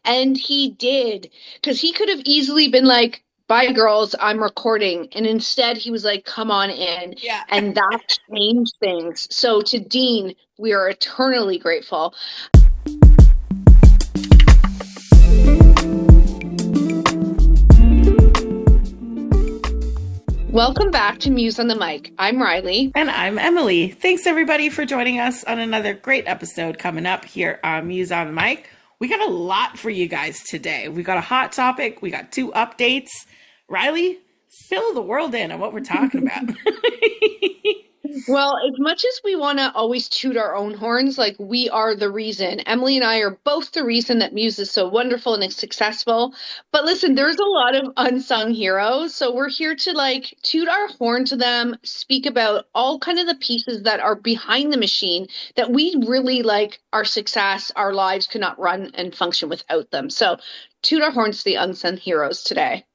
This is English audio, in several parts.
And he did, because he could have easily been like, bye, girls, I'm recording. And instead, he was like, come on in. Yeah. And that changed things. So to Dean, we are eternally grateful. Welcome back to Muse on the Mic. I'm Riley. And I'm Emily. Thanks, everybody, for joining us on another great episode coming up here on Muse on the Mic. We got a lot for you guys today. We got a hot topic. We got 2 updates. Riley, fill the world in on what we're talking about. Well, as much as we want to always toot our own horns, like we are the reason. Emily and I are both the reason that Muse is so wonderful and successful. But listen, there's a lot of unsung heroes. So we're here to like toot our horn to them, speak about all kind of the pieces that are behind the machine that we really like our success, our lives could not run and function without them. So toot our horns to the unsung heroes today.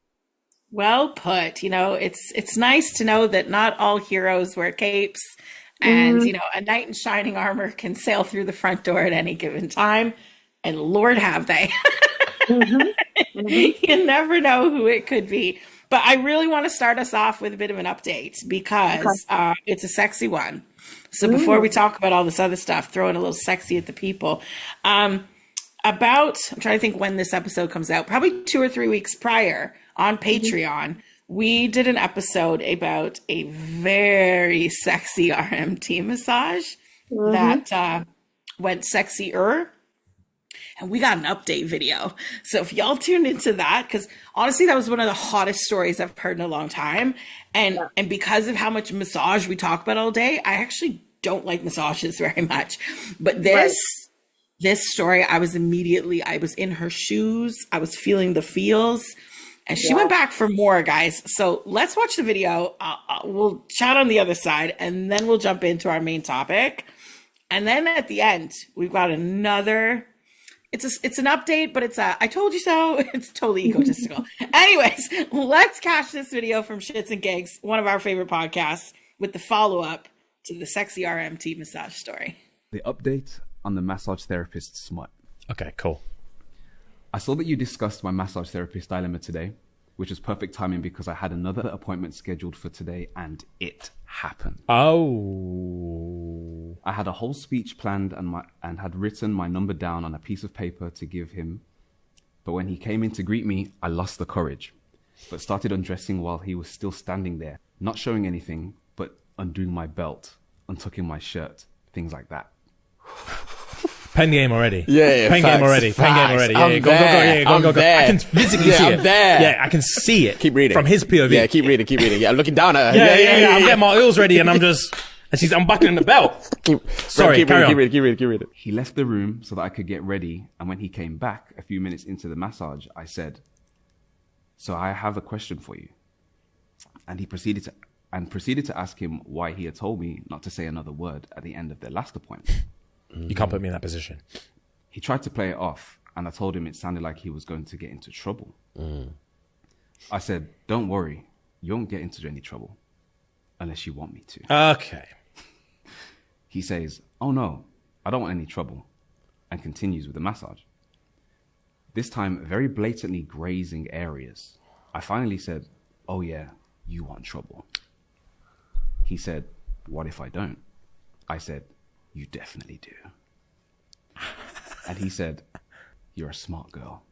Well put. You know, it's nice to know that not all heroes wear capes and, you know, a knight in shining armor can sail through the front door at any given time. And Lord have they. You never know who it could be. But I really want to start us off with a bit of an update because it's a sexy one. So before we talk about all this other stuff, throwing a little sexy at the people, I'm trying to think when this episode comes out, probably 2 or 3 weeks prior on Patreon, we did an episode about a very sexy RMT massage that went sexier. And we got an update video. So if y'all tuned into that, because honestly, that was one of the hottest stories I've heard in a long time. And because of how much massage we talk about all day, I actually don't like massages very much. But this story, I was in her shoes. I was feeling the feels. And she went back for more, guys. So let's watch the video. We'll chat on the other side, and then we'll jump into our main topic. And then at the end, we've got another. It's an update, but it's a I told you so. It's totally egotistical. Anyways, let's catch this video from Shits and Gigs, one of our favorite podcasts, with the follow-up to the sexy RMT massage story. The update on the massage therapist smut. Okay, cool. I saw that you discussed my massage therapist dilemma today, which was perfect timing because I had another appointment scheduled for today and it happened. Oh. I had a whole speech planned and had written my number down on a piece of paper to give him. But when he came in to greet me, I lost the courage, but started undressing while he was still standing there, not showing anything, but undoing my belt, untucking my shirt, things like that. Pen game already. Yeah, pen game already. Pen game already. Yeah, go. I can physically see it. Yeah, I can see it. Keep reading from his POV. Yeah, keep reading. Yeah, I'm looking down at her. Yeah. I'm getting my oils ready, and I'm unbuckling the belt. Keep reading. He left the room so that I could get ready, and when he came back a few minutes into the massage, I said, "So I have a question for you," and he proceeded to ask him why he had told me not to say another word at the end of their last appointment. You can't put me in that position. He tried to play it off, and I told him it sounded like he was going to get into trouble. I said, "Don't worry, you won't get into any trouble unless you want me to." Okay. He says, "Oh no, I don't want any trouble," and continues with the massage. This time, very blatantly grazing areas. I finally said, "Oh yeah, you want trouble." He said, "What if I don't?" I said, "You definitely do." And he said, "You're a smart girl."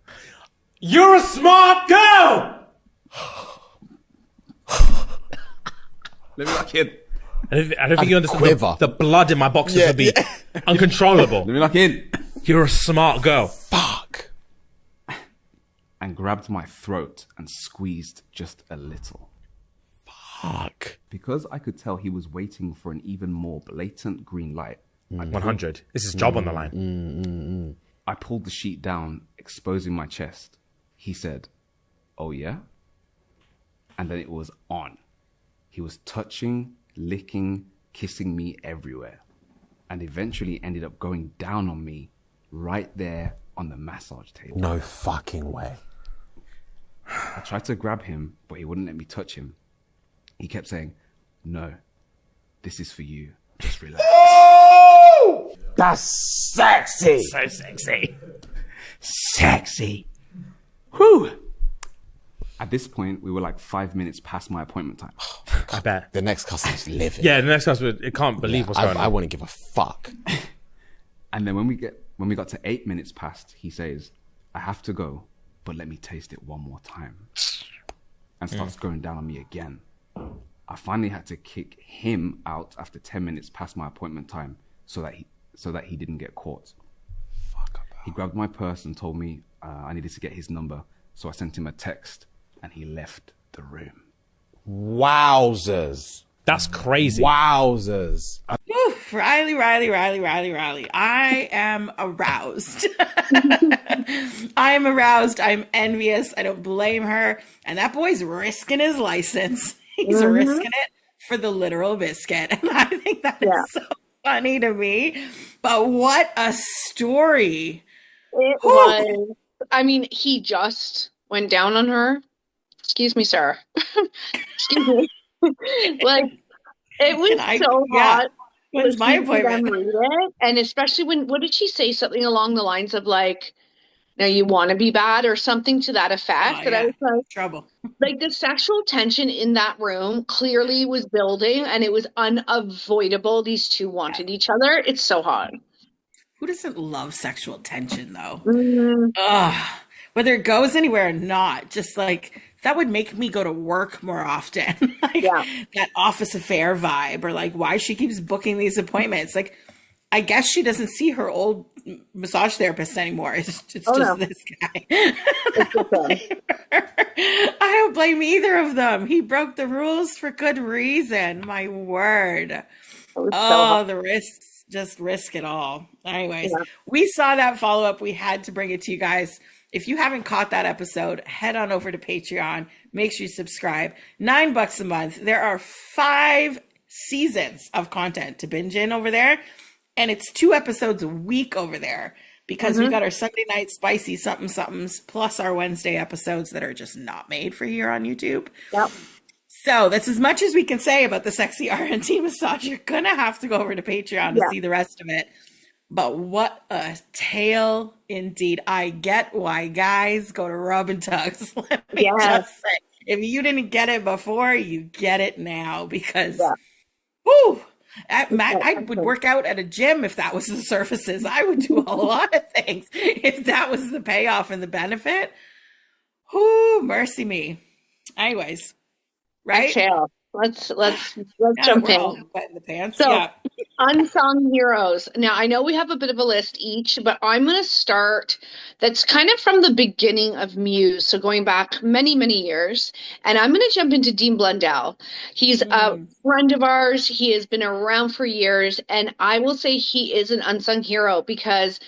You're a smart girl! Let me lock in. I don't think you understand. The blood in my boxes would be uncontrollable. Let me lock in. You're a smart girl. Fuck. And grabbed my throat and squeezed just a little. Fuck. Because I could tell he was waiting for an even more blatant green light. 100. This is job on the line. I pulled the sheet down, exposing my chest. He said, "Oh yeah?" And then it was on. He was touching, licking, kissing me everywhere, and eventually ended up going down on me right there on the massage table. No fucking way. I tried to grab him, but he wouldn't let me touch him. He kept saying, "No, this is for you. Just relax." That's sexy. So sexy. sexy. Whew. At this point, we were like 5 minutes past my appointment time. I bet. The next customer's livid. Yeah, the next customer, it can't believe what's going on. I wouldn't give a fuck. And then when we got to 8 minutes past, he says, I have to go, but let me taste it one more time. And starts going down on me again. I finally had to kick him out after 10 minutes past my appointment time so that he didn't get caught. He grabbed my purse and told me I needed to get his number. So I sent him a text and he left the room. Wowzers. That's crazy. Wowzers. Whew, Riley. I am aroused. I am aroused. I'm envious. I don't blame her. And that boy's risking his license. He's risking it for the literal biscuit. And I think that is so funny to me. But what a story. It was. I mean, he just went down on her. Excuse me, sir. Excuse me. Like, it was so hot. When's my appointment? Read it. And especially what did she say? Something along the lines of like, now you want to be bad or something to that effect. Oh, that I was like, trouble. Like the sexual tension in that room clearly was building and it was unavoidable. These two wanted each other. It's so hot. Who doesn't love sexual tension though? Mm-hmm. Ugh. Whether it goes anywhere or not, just like that would make me go to work more often. Like that office affair vibe, or like why she keeps booking these appointments. Like, I guess she doesn't see her old massage therapist anymore. It's just this guy. I don't blame either of them. He broke the rules for good reason. My word. The risks, just risk it all. Anyways, we saw that follow-up. We had to bring it to you guys. If you haven't caught that episode, head on over to Patreon. Make sure you subscribe. $9 a month. There are 5 seasons of content to binge in over there. And it's 2 episodes a week over there because we've got our Sunday night spicy somethings plus our Wednesday episodes that are just not made for here on YouTube. Yep. So that's as much as we can say about the sexy R&T massage. You're going to have to go over to Patreon to see the rest of it. But what a tale indeed. I get why guys go to rub and tugs. Let me just say, if you didn't get it before, you get it now because, whoo, I would work out at a gym if that was the services. I would do a lot of things if that was the payoff and the benefit. Whoo, mercy me. Anyways, right? Exhale. Let's jump in. The pants. So, unsung heroes. Now, I know we have a bit of a list each, but I'm going to start that's kind of from the beginning of Muse, so going back many, many years. And I'm going to jump into Dean Blundell. He's a friend of ours. He has been around for years, and I will say he is an unsung hero because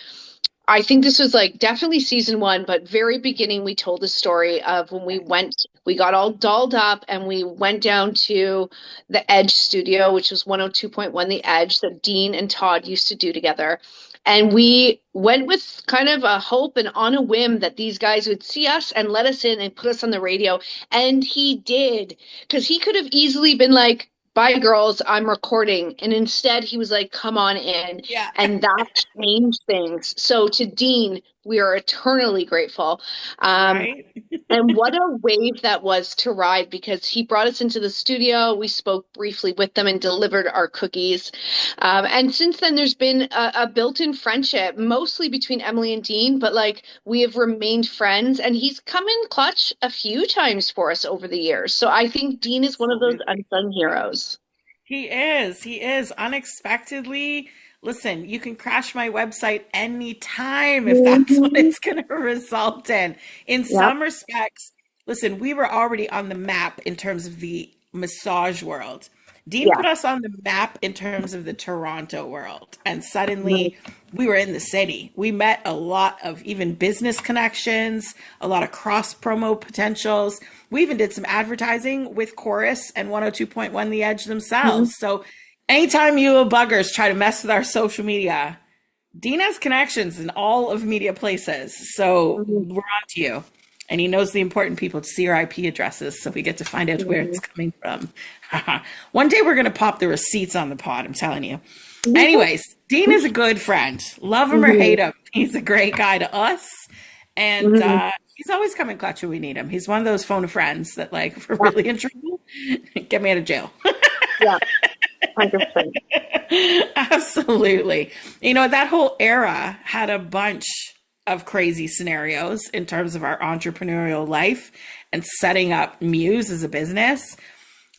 I think this was like definitely season 1, but very beginning, we told the story of when we got all dolled up and we went down to the Edge studio, which was 102.1 The Edge that Dean and Todd used to do together. And we went with kind of a hope and on a whim that these guys would see us and let us in and put us on the radio. And he did, because he could have easily been like, bye girls, I'm recording. And instead he was like, come on in. Yeah. And that changed things. So to Dean, we are eternally grateful. Right? And what a wave that was to ride, because he brought us into the studio. We spoke briefly with them and delivered our cookies. And since then there's been a built-in friendship, mostly between Emily and Dean, but like we have remained friends, and he's come in clutch a few times for us over the years. So I think Dean is one of those unsung heroes. He is unexpectedly. Listen, you can crash my website anytime if that's what it's going to result in. In some respects, listen, we were already on the map in terms of the massage world. Dean put us on the map in terms of the Toronto world. And suddenly we were in the city. We met a lot of even business connections, a lot of cross promo potentials. We even did some advertising with Chorus and 102.1 The Edge themselves. So anytime you little buggers try to mess with our social media, Dean has connections in all of media places. So we're on to you. And he knows the important people to see your IP addresses, so we get to find out where it's coming from. One day we're going to pop the receipts on the pod, I'm telling you. Anyways, Dean is a good friend. Love him or hate him, he's a great guy to us. And he's always coming clutch when we need him. He's one of those phone friends that, like, if we're really in trouble, get me out of jail. Yeah, 100%. Absolutely. You know, that whole era had a bunch of crazy scenarios in terms of our entrepreneurial life and setting up Muse as a business.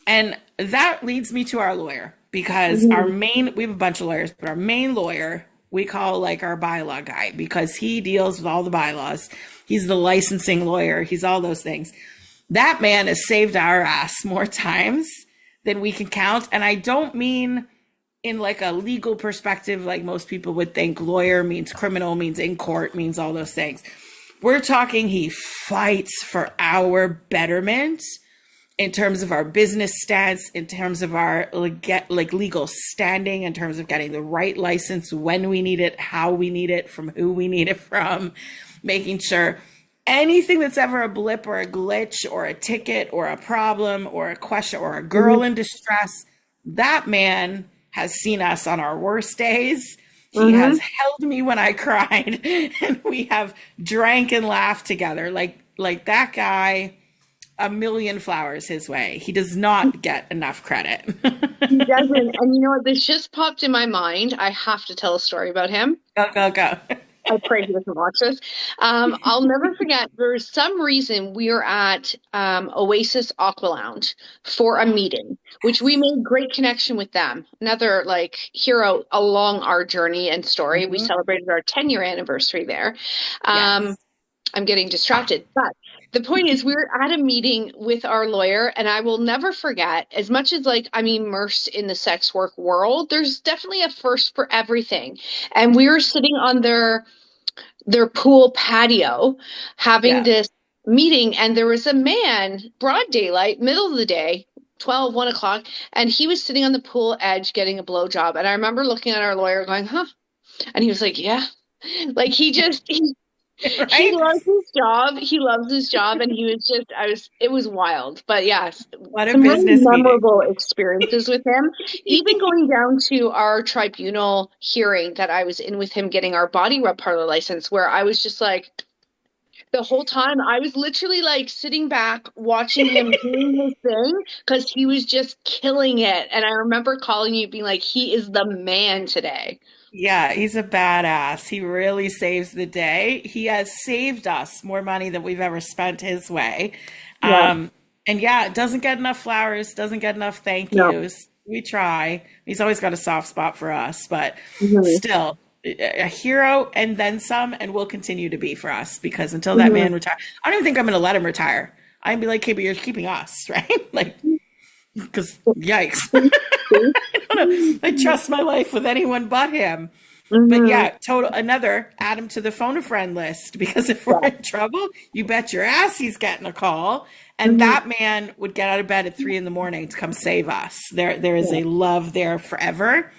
And that leads me to our lawyer, because we have a bunch of lawyers, but our main lawyer, we call like our bylaw guy, because he deals with all the bylaws. He's the licensing lawyer. He's all those things. That man has saved our ass more times than we can count. And I don't mean in like a legal perspective, like most people would think lawyer means criminal, means in court, means all those things. We're talking he fights for our betterment in terms of our business stance, in terms of our legal standing, in terms of getting the right license when we need it, how we need it, from who we need it from, making sure anything that's ever a blip or a glitch or a ticket or a problem or a question or a girl in distress, that man has seen us on our worst days. He has held me when I cried, and we have drank and laughed together. Like that guy, a million flowers his way. He does not get enough credit. He doesn't. And you know what? This just popped in my mind. I have to tell a story about him. Go. I pray he doesn't watch this. I'll never forget. There was some reason we were at Oasis Aqua Lounge for a meeting, which we made great connection with them. Another like hero along our journey and story. We celebrated our 10-year anniversary there. Yes. I'm getting distracted, but the point is we were at a meeting with our lawyer, and I will never forget, as much as like I'm immersed in the sex work world, there's definitely a first for everything. And we were sitting on their pool patio having this meeting, and there was a man, broad daylight, middle of the day, 12, 1 o'clock, and he was sitting on the pool edge getting a blowjob. And I remember looking at our lawyer going, huh? And he was like, yeah. Like he Right? he loves his job. He loves his job. And he was it was wild. But yes, What a some business really meeting. memorable experiences with him. Even going down to our tribunal hearing that I was in with him getting our body rub parlor license, where I was just like, the whole time I was literally like sitting back watching him doing his thing because he was just killing it. And I remember calling you being like, he is the man today. Yeah, he's a badass. He really saves the day. He has saved us more money than we've ever spent his way. Yeah. And yeah, doesn't get enough flowers, doesn't get enough thank yous. We try. He's always got a soft spot for us, but still a hero and then some, and will continue to be for us, because until that man retires, I don't even think I'm going to let him retire. I'd be like, hey, but you're keeping us, right? Like, because yikes. I trust my life with anyone but him. But yeah, add him to the phone a friend list, because if we're in trouble, you bet your ass he's getting a call. And that man would get out of bed at 3 a.m. to come save us. There is a love there forever.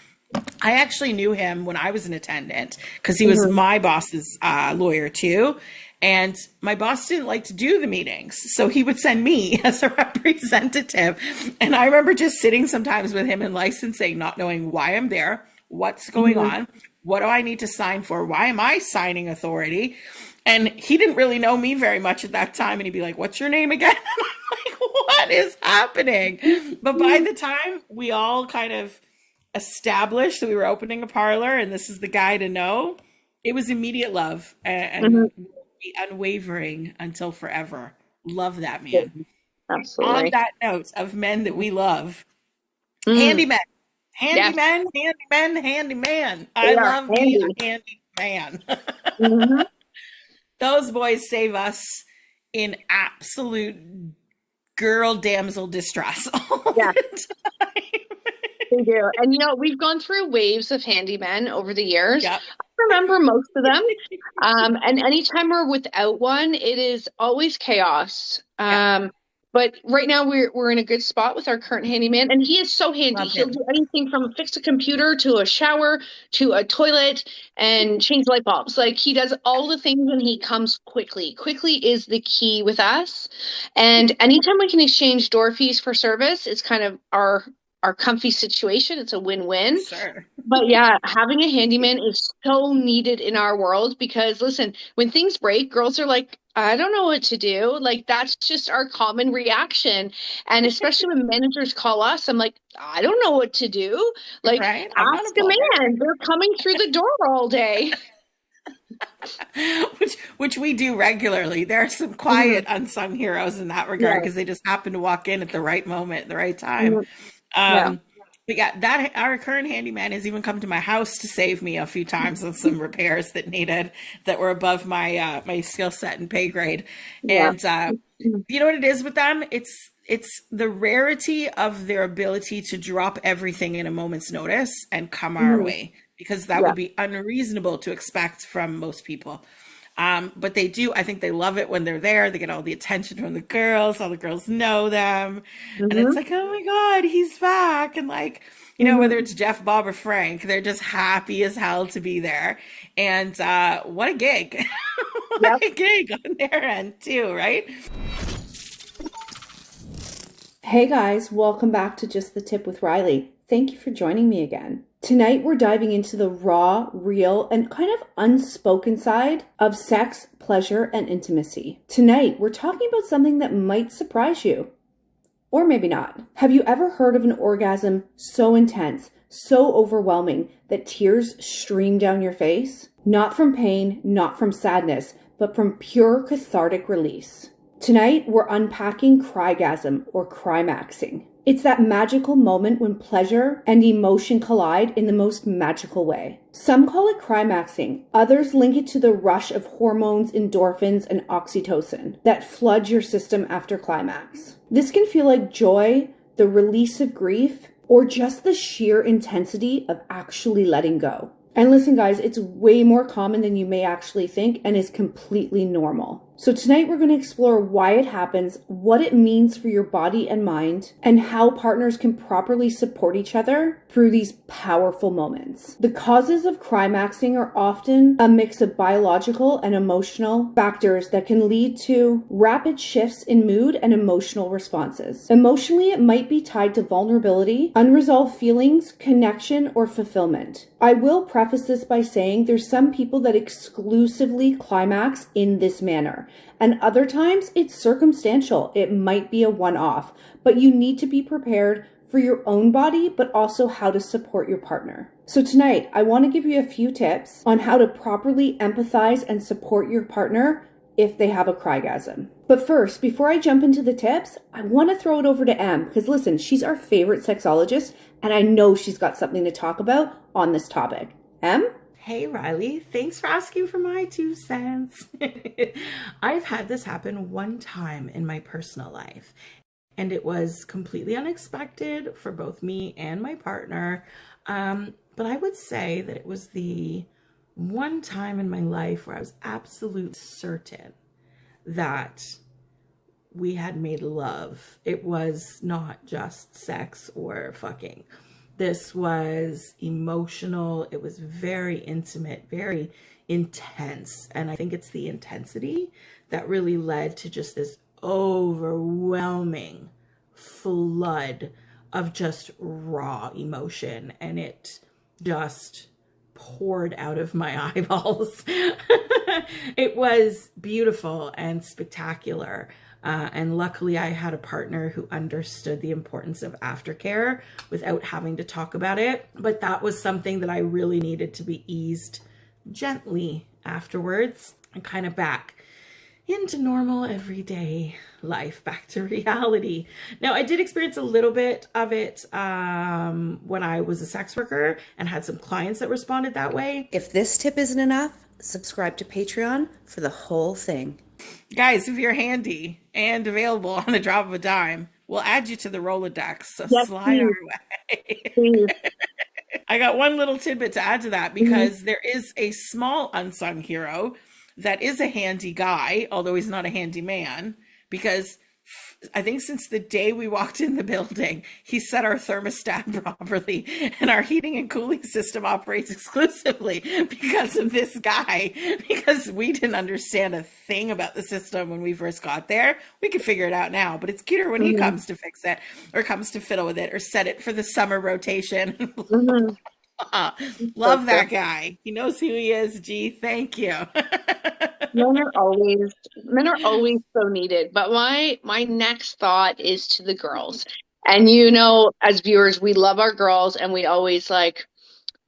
I actually knew him when I was an attendant, because he was my boss's lawyer too. And my boss didn't like to do the meetings, so he would send me as a representative. And I remember just sitting sometimes with him in licensing, not knowing why I'm there, what's going on, what do I need to sign for, why am I signing authority? And he didn't really know me very much at that time. And he'd be like, what's your name again? And I'm like, what is happening? But by the time we all kind of established that we were opening a parlor and this is the guy to know, it was immediate love and be unwavering until forever. Love that man. Absolutely. On that note of men that we love, handyman. I love being a handyman. Those boys save us in absolute girl damsel distress all the time. They do. And you know, we've gone through waves of handymen over the years. Yep. I remember most of them. And anytime we're without one, it is always chaos. But right now we're in a good spot with our current handyman, and he is so handy. He'll do anything from fix a computer to a shower to a toilet and change light bulbs. Like, he does all the things, and he comes quickly. Quickly is the key with us. And anytime we can exchange door fees for service, it's kind of our our comfy situation. It's a win-win. Sure. But yeah, having a handyman is so needed in our world because listen, when things break, girls are like, I don't know what to do. Like that's just our common reaction. And especially when managers call us, I'm like, I don't know what to do. Like Right? I'm not a ask a plumber. man. They're coming through the door all day. Which we do regularly. There are some quiet unsung heroes in that regard Yeah. because they just happen to walk in at the right moment, at the right time. Mhm. Yeah. But yeah, that our current handyman has even come to my house to save me a few times on some repairs that were above my my skill set and pay grade. Yeah. And you know what it is with them? It's the rarity of their ability to drop everything in a moment's notice and come our way, because that Yeah. would be unreasonable to expect from most people. But they do. I think they love it when they're there. They get all the attention from the girls. All the girls know them. And it's like, oh my God, he's back. And like, you know, whether it's Jeff, Bob, or Frank, they're just happy as hell to be there. And what a gig. What a gig on their end too, right? Hey guys, welcome back to Just the Tip with Riley. Thank you for joining me again. Tonight we're diving into the raw, real, and kind of unspoken side of sex, pleasure, and intimacy. Tonight we're talking about something that might surprise you. Or maybe not. Have you ever heard of an orgasm so intense, so overwhelming that tears stream down your face? Not from pain, not from sadness, but from pure cathartic release. Tonight, we're unpacking crygasm or crimaxing. It's that magical moment when pleasure and emotion collide in the most magical way. Some call it crimaxing. Others link it to the rush of hormones, endorphins, and oxytocin that flood your system after climax. This can feel like joy, the release of grief, or just the sheer intensity of actually letting go. And listen, guys, it's way more common than you may actually think and is completely normal. So tonight we're going to explore why it happens, what it means for your body and mind, and how partners can properly support each other through these powerful moments. The causes of climaxing are often a mix of biological and emotional factors that can lead to rapid shifts in mood and emotional responses. Emotionally, it might be tied to vulnerability, unresolved feelings, connection, or fulfillment. I will preface this by saying there's some people that exclusively climax in this manner. And other times it's circumstantial. It might be a one-off, but you need to be prepared for your own body, but also how to support your partner. So tonight, I want to give you a few tips on how to properly empathize and support your partner if they have a crygasm. But first, before I jump into the tips, I want to throw it over to Em, because listen, she's our favorite sexologist, and I know she's got something to talk about on this topic. Em? Hey, Riley, thanks for asking for my 2 cents. I've had this happen one time in my personal life, and it was completely unexpected for both me and my partner. But I would say that it was the one time in my life where I was absolutely certain that we had made love. It was not just sex or fucking. This was emotional. It was very intimate, very intense. And I think it's the intensity that really led to just this overwhelming flood of just raw emotion. And it just poured out of my eyeballs. It was beautiful and spectacular. And luckily I had a partner who understood the importance of aftercare without having to talk about it. But that was something that I really needed to be eased gently afterwards and kind of back into normal everyday life, back to reality. Now, I did experience a little bit of it when I was a sex worker and had some clients that responded that way. If this tip isn't enough, subscribe to Patreon for the whole thing. Guys, if you're handy and available on the drop of a dime, we'll add you to the Rolodex. So slide our way. I got one little tidbit to add to that because there is a small unsung hero that is a handy guy, although he's not a handy man, because I think since the day we walked in the building, he set our thermostat properly, and our heating and cooling system operates exclusively because of this guy, because we didn't understand a thing about the system when we first got there. We could figure it out now, but it's cuter when he comes to fix it or comes to fiddle with it or set it for the summer rotation. Love that guy. He knows who he is. Gee, thank you. Men are always so needed. But my next thought is to the girls. And you know, as viewers, we love our girls and we always like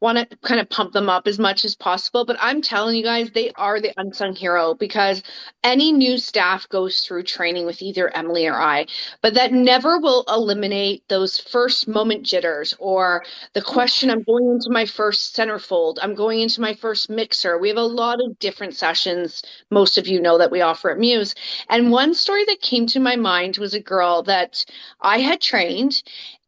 want to kind of pump them up as much as possible. But I'm telling you guys, they are the unsung hero, because any new staff goes through training with either Emily or I, but that never will eliminate those first moment jitters or the question, I'm going into my first centerfold, I'm going into my first mixer. We have a lot of different sessions, most of you know, that we offer at Muse. And one story that came to my mind was a girl that I had trained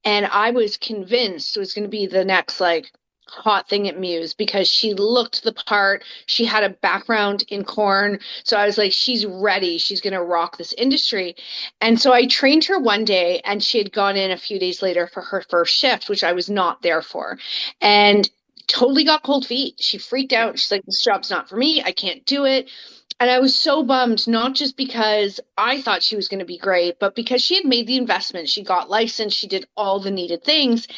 and I was convinced was going to be the next like hot thing at Muse, because she looked the part. She had a background in corn. So I was like, she's ready. She's going to rock this industry. And so I trained her one day, and she had gone in a few days later for her first shift, which I was not there for. And totally got cold feet. She freaked out. She's like, this job's not for me. I can't do it. And I was so bummed, not just because I thought she was going to be great, but because she had made the investment. She got licensed. She did all the needed things.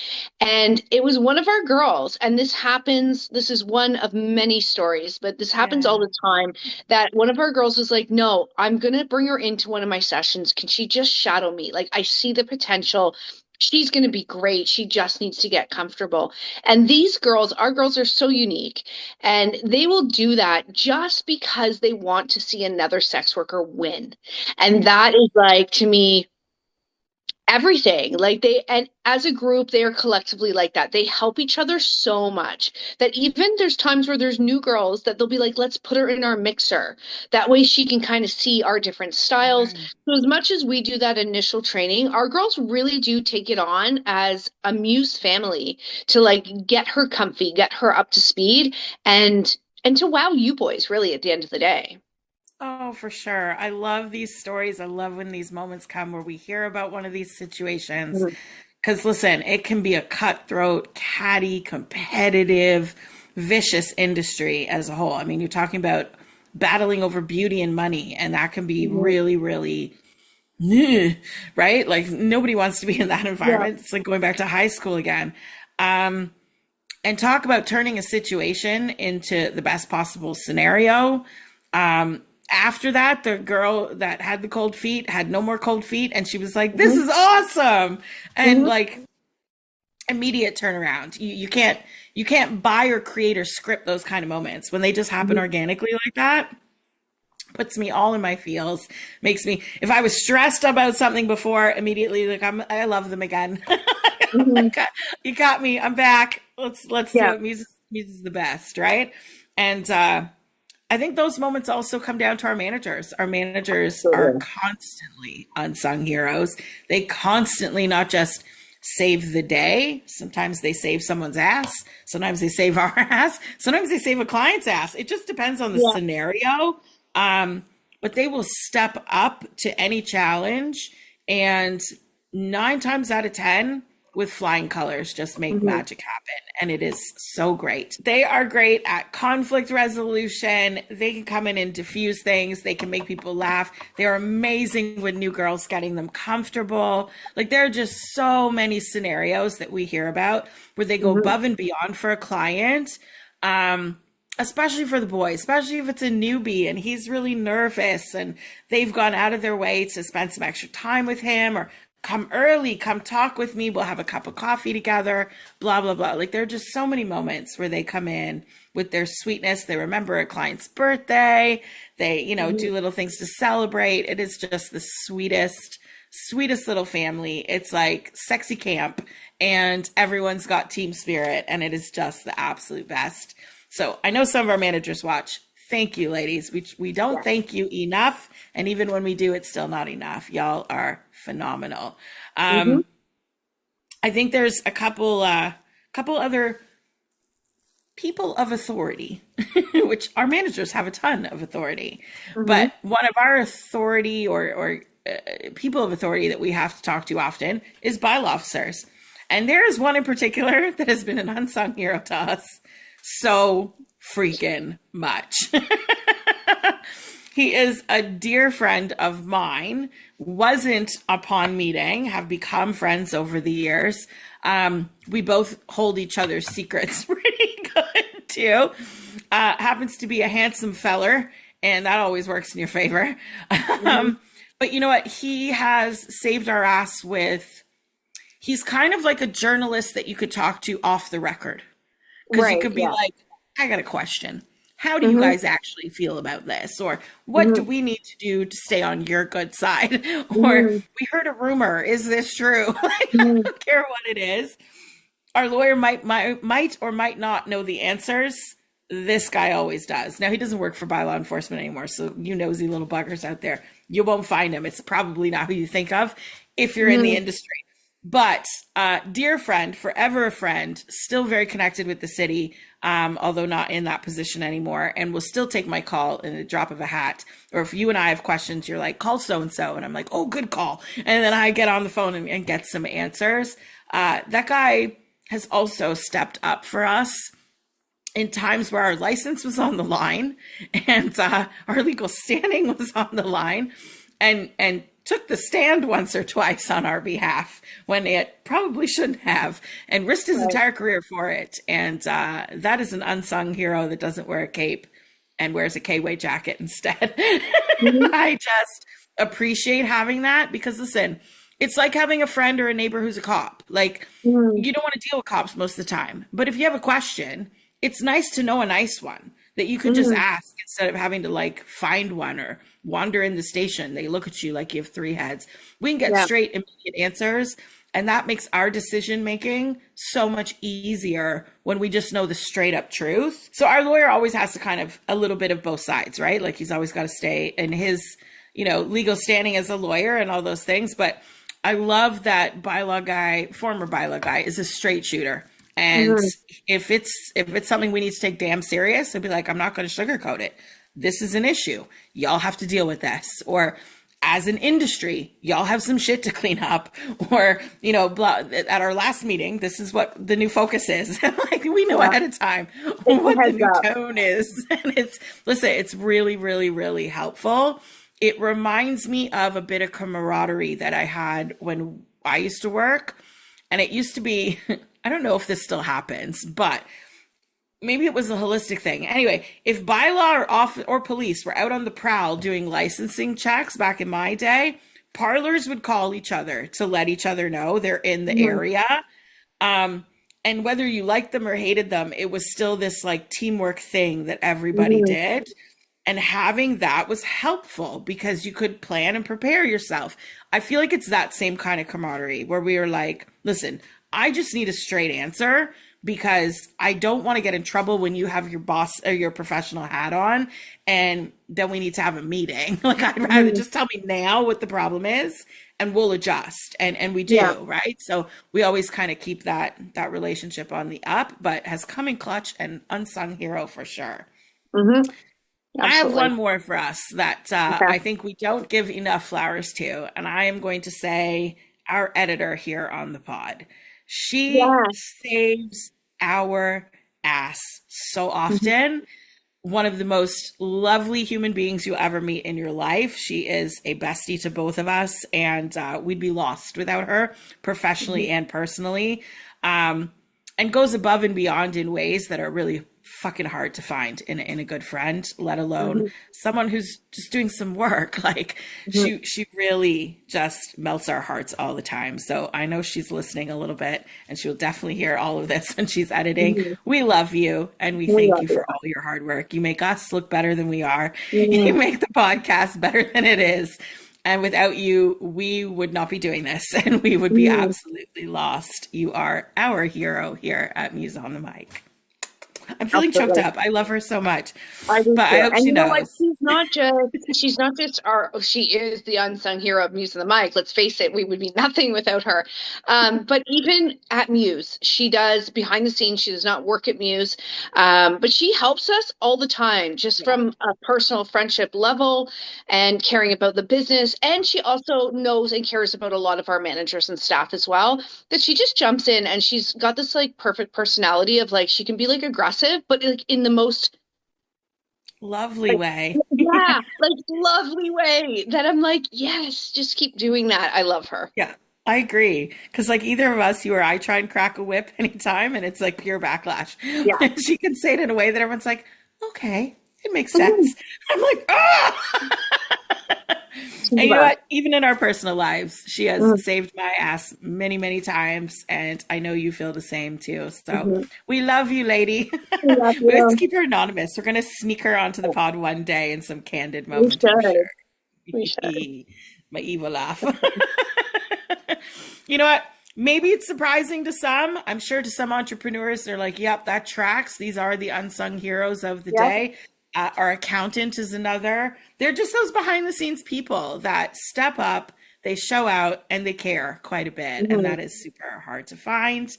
And it was one of our girls. And this happens. This is one of many stories, but this happens all the time, that one of our girls was like, no, I'm going to bring her into one of my sessions. Can she just shadow me? Like, I see the potential. She's going to be great. She just needs to get comfortable. And these girls, our girls, are so unique, and they will do that just because they want to see another sex worker win. And that is, like, to me, everything. Like, they, and as a group, they are collectively like that. They help each other so much that even there's times where there's new girls that they'll be like, let's put her in our mixer. That way she can kind of see our different styles. So as much as we do that initial training, our girls really do take it on as a Muse family to like get her comfy, get her up to speed, and to wow you boys really at the end of the day. Oh, for sure. I love these stories. I love when these moments come where we hear about one of these situations. Because listen, it can be a cutthroat, catty, competitive, vicious industry as a whole. I mean, you're talking about battling over beauty and money, and that can be really, really, right? Like, nobody wants to be in that environment. It's like going back to high school again. And talk about turning a situation into the best possible scenario. After that, the girl that had the cold feet had no more cold feet, and she was like, this is awesome. And like, immediate turnaround. You can't buy or create or script those kind of moments. When they just happen organically like that, puts me all in my feels, makes me, if I was stressed about something before, immediately like I love them again. You got me. I'm back. Let's do it. Muse is the best, right? And I think those moments also come down to our managers. Our managers are constantly unsung heroes. They constantly not just save the day. Sometimes they save someone's ass. Sometimes they save our ass. Sometimes they save a client's ass. It just depends on the scenario. But they will step up to any challenge, and 9 times out of 10, with flying colors, just make magic happen. And it is so great. They are great at conflict resolution. They can come in and diffuse things. They can make people laugh. They're amazing with new girls, getting them comfortable. Like, there are just so many scenarios that we hear about where they go above and beyond for a client. Especially for the boy, especially if it's a newbie and he's really nervous and they've gone out of their way to spend some extra time with him, or come early, come talk with me, we'll have a cup of coffee together, blah, blah, blah. Like, there are just so many moments where they come in with their sweetness. They remember a client's birthday. They, do little things to celebrate. It is just the sweetest little family. It's like sexy camp, and everyone's got team spirit, and it is just the absolute best. So I know some of our managers watch. Thank you, ladies. We don't thank you enough. And even when we do, it's still not enough. Y'all are phenomenal. I think there's a couple other people of authority, which our managers have a ton of authority. But one of our authority or people of authority that we have to talk to often is bylaw officers. And there is one in particular that has been an unsung hero to us so freaking much. He is a dear friend of mine, wasn't upon meeting, have become friends over the years. We both hold each other's secrets pretty good too. Happens to be a handsome feller, and that always works in your favor. But you know what? He has saved our ass with, he's kind of like a journalist that you could talk to off the record. Because you could be like, I got a question. How do you guys actually feel about this? Or what do we need to do to stay on your good side? Or we heard a rumor. Is this true? Like, I don't care what it is. Our lawyer might or might not know the answers. This guy always does. Now, he doesn't work for bylaw enforcement anymore. So you nosy little buggers out there, you won't find him. It's probably not who you think of if you're in the industry. But dear friend, forever a friend, still very connected with the city, although not in that position anymore, and will still take my call in a drop of a hat. Or if you and I have questions, you're like, call so-and-so. And I'm like, oh, good call. And then I get on the phone and get some answers. That guy has also stepped up for us in times where our license was on the line and our legal standing was on the line, and took the stand once or twice on our behalf when it probably shouldn't have, and risked his entire career for it. And that is an unsung hero that doesn't wear a cape and wears a K-Way jacket instead. I just appreciate having that, because listen, it's like having a friend or a neighbor who's a cop. Like, you don't want to deal with cops most of the time, but if you have a question, it's nice to know a nice one that you can just ask instead of having to like find one or wander in the station. They look at you like you have three heads. We can get straight, immediate answers. And that makes our decision making so much easier when we just know the straight up truth. So our lawyer always has to kind of a little bit of both sides, right? Like, he's always got to stay in his, you know, legal standing as a lawyer and all those things. But I love that former bylaw guy is a straight shooter. And if it's something we need to take damn serious, I'd be like, I'm not going to sugarcoat it. This is an issue. Y'all have to deal with this. Or as an industry, y'all have some shit to clean up. Or, you know, at our last meeting, this is what the new focus is. Like, we know ahead of time what the new tone is. And it's really, really, really helpful. It reminds me of a bit of camaraderie that I had when I used to work. And it used to be, I don't know if this still happens, but maybe it was a holistic thing. Anyway, if bylaw or police were out on the prowl doing licensing checks back in my day, parlors would call each other to let each other know they're in the area. And whether you liked them or hated them, it was still this like teamwork thing that everybody did. And having that was helpful because you could plan and prepare yourself. I feel like it's that same kind of camaraderie where we were like, listen, I just need a straight answer because I don't want to get in trouble when you have your boss or your professional hat on and then we need to have a meeting. Like, I'd rather just tell me now what the problem is and we'll adjust. And we do, right? So we always kind of keep that relationship on the up, but has come in clutch and unsung hero for sure. I have one more for us that I think we don't give enough flowers to, and I am going to say our editor here on the pod. She saves our ass so often. One of the most lovely human beings you'll ever meet in your life. She is a bestie to both of us, and we'd be lost without her, professionally and personally, and goes above and beyond in ways that are really fucking hard to find in a good friend, let alone someone who's just doing some work. Like, she really just melts our hearts all the time. So I know she's listening a little bit, and she'll definitely hear all of this when she's editing. We love you, and we thank you for all your hard work. You make us look better than we are. You make the podcast better than it is. And without you, we would not be doing this, and we would be absolutely lost. You are our hero here at Muse on the Mic. I'm feeling choked Absolutely. up. I love her so much. I do But too. I hope And she you know what? knows. She's not just she is the unsung hero of Muse on the Mic. Let's face it, we would be nothing without her. But even at Muse, she does behind the scenes. She does not work at Muse, but she helps us all the time, just from a personal friendship level and caring about the business. And she also knows and cares about a lot of our managers and staff as well. That she just jumps in, and she's got this like perfect personality of like she can be like aggressive, but like in the most Lovely way. yeah, like lovely way that I'm like, yes, just keep doing that. I love her. Yeah, I agree. Because like either of us, you or I, try and crack a whip anytime, and it's like pure backlash. Yeah. And she can say it in a way that everyone's like, okay, it makes sense. I'm like, ah. And you know what? Even in our personal lives, she has saved my ass many, many times. And I know you feel the same too. So we love you, lady. We love you. Let's keep her anonymous. We're going to sneak her onto the pod one day in some candid We moments. I'm should. sure. We should. My evil laugh. You know what? Maybe it's surprising to some. I'm sure to some entrepreneurs, they're like, yep, that tracks. These are the unsung heroes of the day. Our accountant is another. They're just those behind the scenes people that step up, they show out, and they care quite a bit. And that is super hard to find.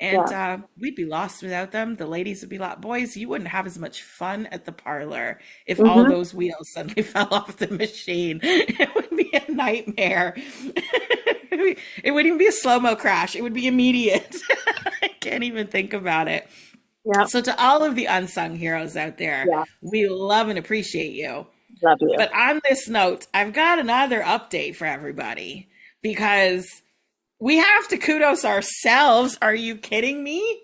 And we'd be lost without them. The ladies would be like, boys, you wouldn't have as much fun at the parlor if all those wheels suddenly fell off the machine. It would be a nightmare. It wouldn't even be a slow-mo crash. It would be immediate. I can't even think about it. Yeah. So to all of the unsung heroes out there, we love and appreciate you. Love you. But on this note, I've got another update for everybody because we have to kudos ourselves. Are you kidding me?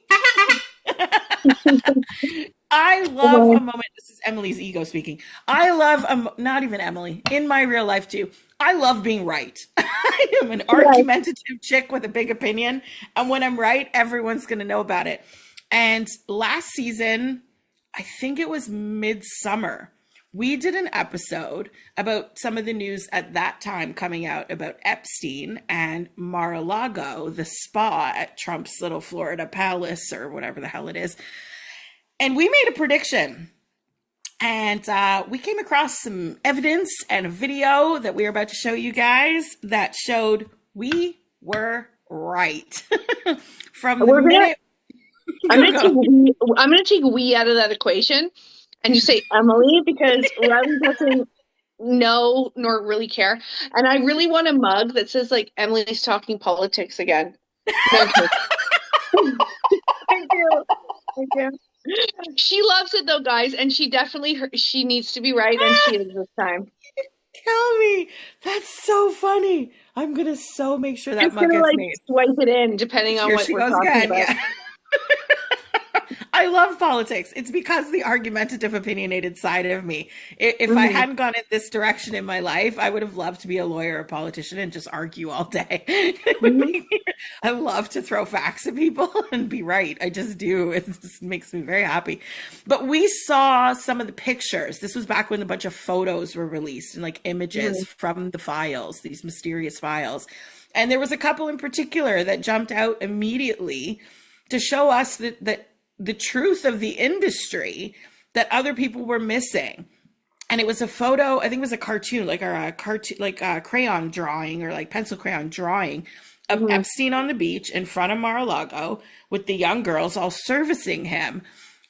I love a moment. This is Emily's ego speaking. I love, not even Emily, in my real life too. I love being right. I am an argumentative chick with a big opinion. And when I'm right, everyone's going to know about it. And last season, I think it was midsummer, we did an episode about some of the news at that time coming out about Epstein and Mar-a-Lago, the spa at Trump's little Florida palace or whatever the hell it is. And we made a prediction. And we came across some evidence and a video that we are about to show you guys that showed we were right. From the minute... I'm going to take we out of that equation and you say Emily because Riley doesn't know nor really care. And I really want a mug that says like Emily's talking politics again. I do. She loves it though, guys, and she definitely she needs to be right, and she is this time. Kill me. That's so funny. I'm gonna make sure that mug gets made. Swipe it in depending on what we're talking about. Yeah. I love politics. It's because the argumentative, opinionated side of me. If I hadn't gone in this direction in my life, I would have loved to be a lawyer or a politician and just argue all day. I love to throw facts at people and be right. I just do. It just makes me very happy. But we saw some of the pictures. This was back when a bunch of photos were released and like images from the files, these mysterious files. And there was a couple in particular that jumped out immediately to show us that the truth of the industry that other people were missing. And it was a photo, I think it was a cartoon, like a crayon drawing or like pencil crayon drawing of Epstein on the beach in front of Mar-a-Lago with the young girls all servicing him.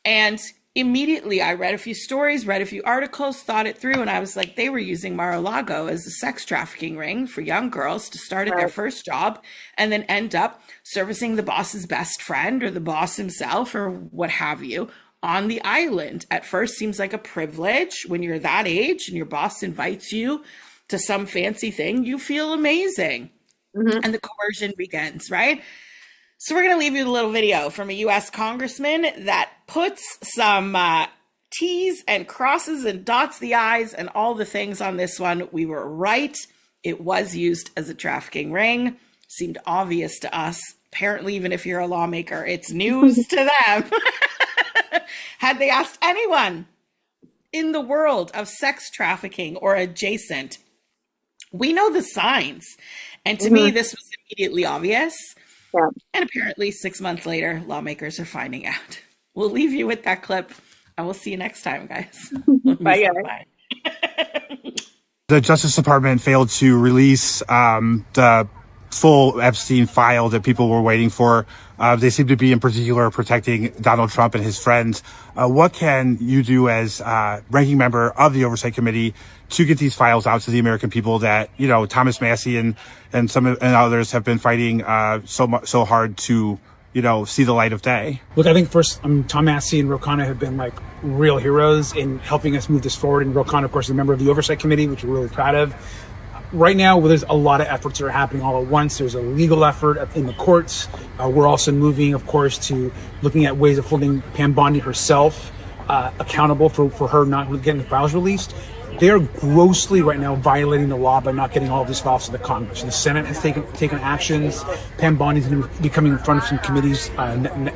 And immediately I read a few stories, read a few articles, thought it through, and I was like, they were using Mar-a-Lago as a sex trafficking ring for young girls to start at their first job and then end up servicing the boss's best friend or the boss himself or what have you on the island. At first seems like a privilege when you're that age and your boss invites you to some fancy thing, you feel amazing. And the coercion begins, right? So we're going to leave you with a little video from a U.S. congressman that puts some T's and crosses and dots the I's and all the things on this one. We were right. It was used as a trafficking ring. Seemed obvious to us. Apparently, even if you're a lawmaker, it's news to them. Had they asked anyone in the world of sex trafficking or adjacent, we know the signs. And to me, this was immediately obvious. Yeah. And apparently 6 months later, lawmakers are finding out. we'll leave you with that clip, and we'll see you next time, guys. Bye, guys. Bye. The Justice Department failed to release the full Epstein file that people were waiting for. They seem to be in particular protecting Donald Trump and his friends. What can you do as ranking member of the Oversight Committee to get these files out to the American people that, you know, Thomas Massie and others have been fighting so hard to, you know, see the light of day? Look, I think first, Tom Massie and Ro Khanna have been like real heroes in helping us move this forward. And Ro Khanna, of course, is a member of the Oversight Committee, which we're really proud of. Right now, there's a lot of efforts that are happening all at once. There's a legal effort in the courts. We're also moving, of course, to looking at ways of holding Pam Bondi herself accountable for her not getting the files released. They are grossly right now violating the law by not getting all of these files to the Congress. The Senate has taken actions. Pam Bondi is going to be coming in front of some committees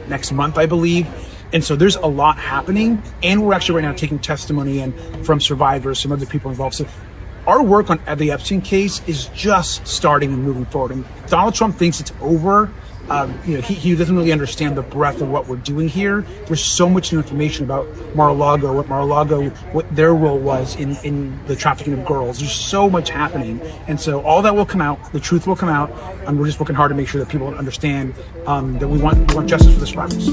next month, I believe. And so there's a lot happening. And we're actually right now taking testimony in from survivors, some other people involved. So our work on the Epstein case is just starting and moving forward. And Donald Trump thinks it's over. He doesn't really understand the breadth of what we're doing here. There's so much new information about Mar-a-Lago, what their role was in the trafficking of girls. There's so much happening. And so all that will come out, the truth will come out, and we're just working hard to make sure that people understand that we want justice for the survivors.